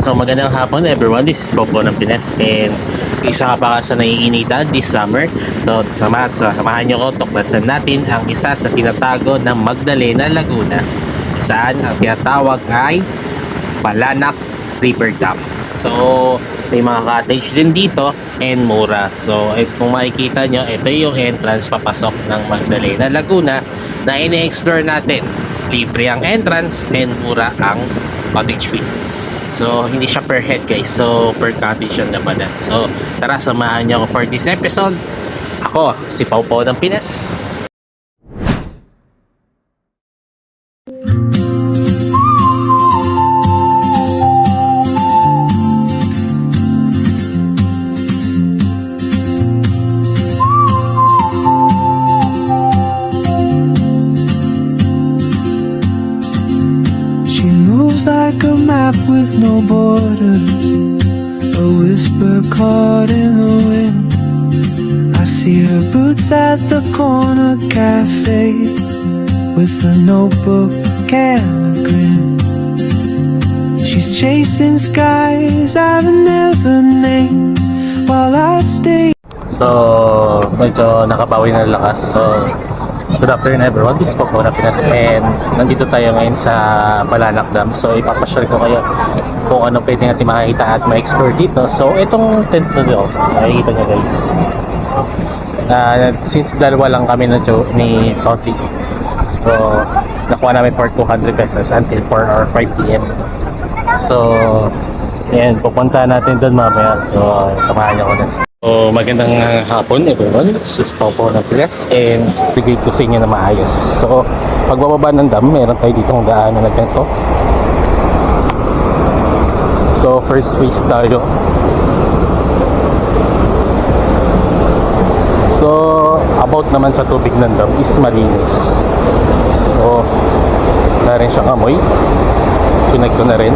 So magandang hapon everyone, this is Popo ng Pinas and isa ka pa sa naiinitan this summer. So samahan nyo ko, tuklasan natin ang isa sa tinatago ng Magdalena, Laguna, saan ang tinatawag ay Balanak River Dam. So may mga cottage din dito and mura. So kung makikita nyo, ito yung entrance papasok ng Magdalena, Laguna na ini-explore natin. Libre ang entrance and mura ang cottage fee. So, hindi siya per head guys. So, per cottage yung naman. So, tara, samahan niyo ako for this episode. Ako, si Pau Pau ng Pinas. Like a map with no borders, a whisper caught in the wind. I see her boots at the corner cafe with a notebook and a grin. She's chasing skies I've never named while I stay. So, medyo nakabawi na lakas. So, good afternoon everyone, this is Popo ng Pinas and nandito tayo ngayon sa Balanak Dam. So ipapasyal ko kayo kung ano pwede natin makikita at ma-explore dito. So itong tent na dito, makikita nyo guys, since dalawa lang kami ni Toti, so nakuha namin for 200 pesos until 4 or 5 p.m. So yan, pupunta natin doon mamaya. So samahan nyo ko na. So, magandang hapon everyone, this is Popo ng Pinas and bigay ko sa inyo na maayos. So, pagbababa ng dam, meron tayo dito kung daanan na ganito. So, first phase tayo. So, about naman sa tubig ng dam is malinis. So, na rin siyang amoy. Sinag ko na rin.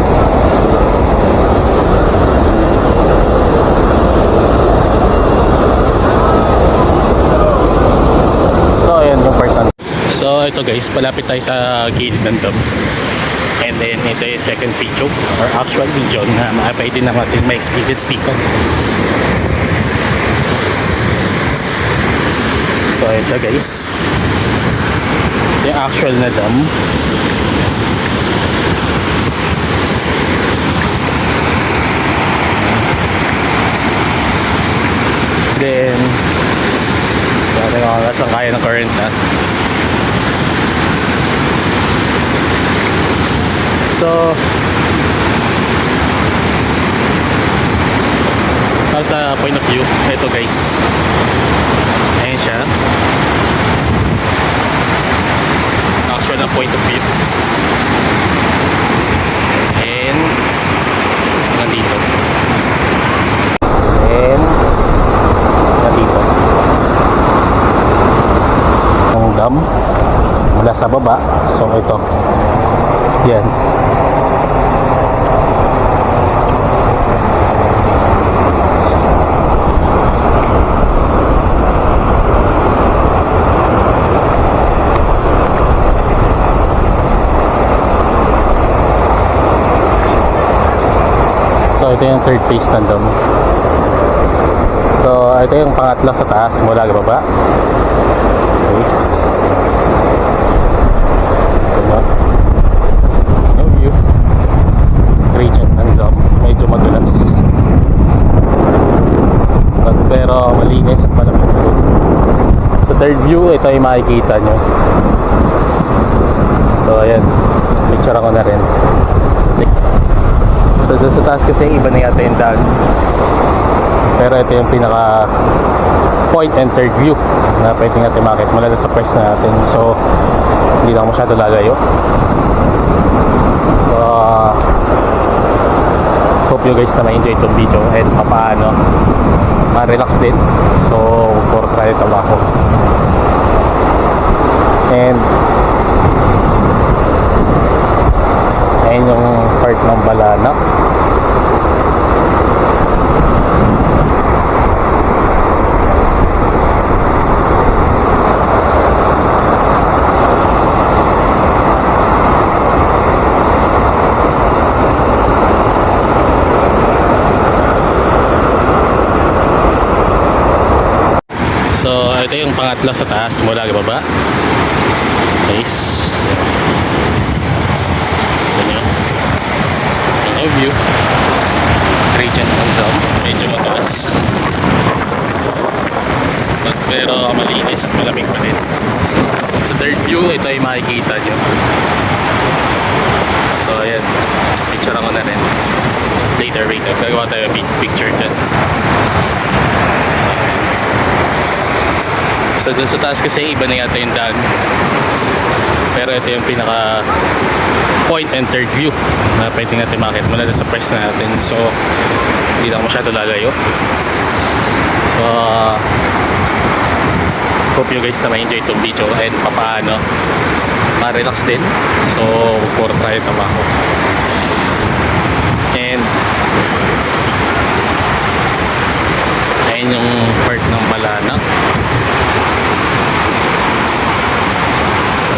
So ito guys, palapit tayo sa gilid ng dam. And then ito yung second video or actual video na makapwede na natin ma-experience dito. So ito guys, yung actual na dam. Then natin kung nasaan kaya ng current na. So, sa point of view, ito guys, ayan siya, actual na point of view, and nandito, and nandito ang dam mula sa baba. So ito, yan. So ito yung third phase ng dam. So ito yung pangatlo sa taas mula sa baba. Phase. Yung view. Gradient ng dam. Medyo madulas. Pero malinis at malamig. Sa third view, ito yung makikita nyo. So ayan, picture ako na rin. So doon sa taas kasi iba na yata yung daan. Pero ito yung pinaka point and third view na pwede natin makita mula sa press na natin. So hindi lang masyado lalayo. So hope you guys na ma-enjoy itong video and papaano ma-relax din. So for tayo tabako. And ayun yung part ng Balanak. angat lang sa taas mula baba. Guys. Ito nyo. Yung overview. Gradient ng drum. Medyo mataas. Pero malinis at malamig pa din. Sa third view, ito ay makikita nyo. So ayan. Picture ako na rin. Later. Gagawa tayo big picture dyan. So dun sa taas kasi iba na yata yung daan. Pero ito yung pinaka point and third view na pwede natin makita mula sa press na natin. So hindi na ako masyado lalayo. So hope you guys na ma-enjoy itong video and papaano ma-relax din. So for try tama ako. And ayun yung part ng Balanak.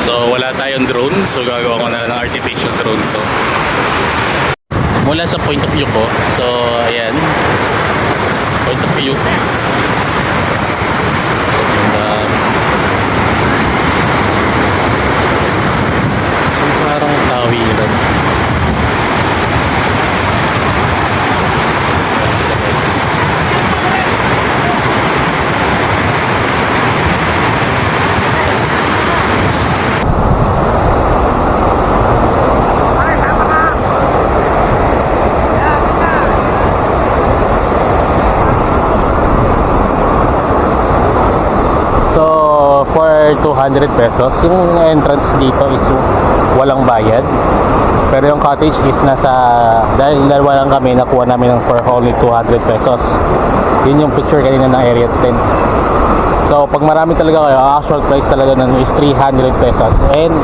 So wala tayong drone, so gagawa ko na ng artificial drone to. Mula sa point of view ko, so ayan, point of view. So parang tawiran. For 200 pesos, yung entrance dito is walang bayad. Pero yung cottage is dahil dalawa lang kami, nakuha namin for only 200 pesos. Yun yung picture kanina ng area 10. So pag marami talaga kayo, ang actual price talaga nun is 300 pesos. And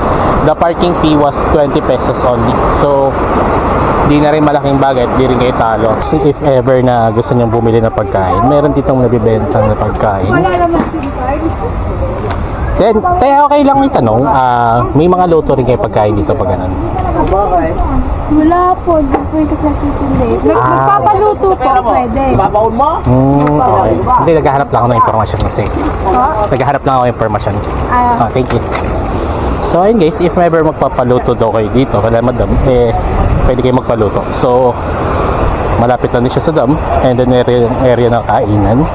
the parking fee was 20 pesos only. So di na rin malaking bagay at di rin kayo talo. So, if ever na gusto nyo bumili ng pagkain, meron ditong nabibenta na pagkain. Then, okay lang itanong, may mga luto rin kayo pagkain dito pag ganun? Wala po, di po yung kasi nagtitindi. Nagpapaluto po, pwede. Babaon mo? Okay. Hindi, naghahanap lang ako ng informasyon kasi. Naghahanap lang ako ng informasyon. Thank you. So, ayun guys, if ever magpapaluto daw kayo dito, kala madam, pwede kayo magpaluto. So, malapit lang din siya sa dam, and then area ng kainan.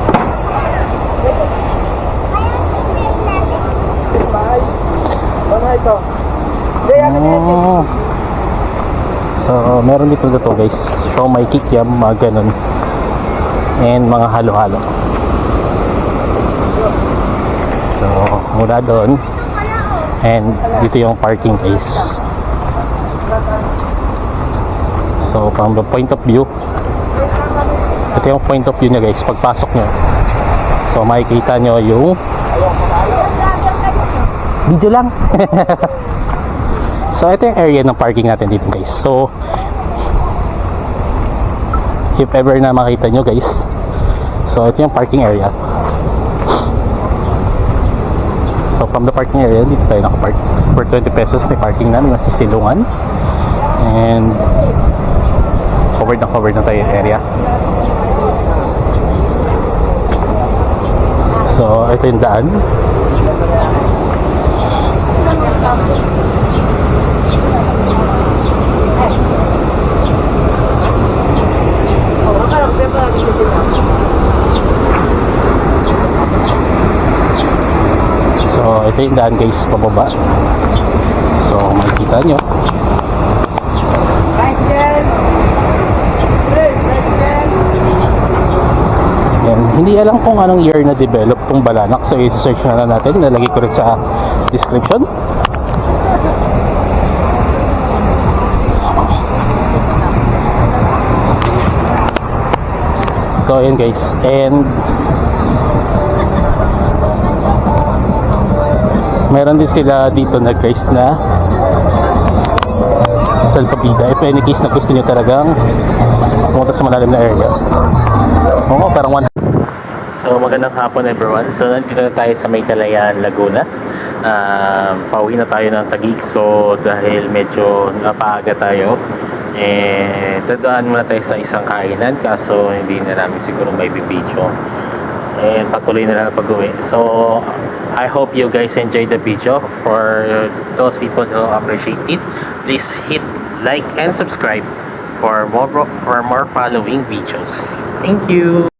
So, meron dito guys. So, may kikiam, mga ganun. And mga halo-halo. So, mula doon. And dito yung parking guys. So, from the point of view, ito yung point of view niya guys. Pagpasok nyo, so makikita nyo yung video lang. So ito yung area ng parking natin dito guys. So if ever na makita nyo guys, so ito yung parking area. So from the parking area, dito tayo nakapark. For 20 pesos may parking namin, nasisilungan. And covered na tayo yung area. So ito yung daan. So ito yung daan guys, pababa. So makikita nyo. Yan. Hindi alam kung anong year na develop tong Balanak. So i-search na natin. Nalagay ko rin sa description. So ayan guys. And meron din sila dito na guys na salpabida. If any case na gusto nyo talagang pumunta sa malalim na area. Oo, parang one. So magandang hapon everyone. So nandito na tayo sa Maytalayan, Laguna. Pauwi na tayo ng Taguig. So dahil medyo napaaga tayo, dadaan muna tayo sa isang kainan. Kaso hindi na namin siguro may video. and patuloy na lang ang pag-uwi. So, I hope you guys enjoyed the video. For those people who appreciate it, please hit like and subscribe for more following videos. Thank you!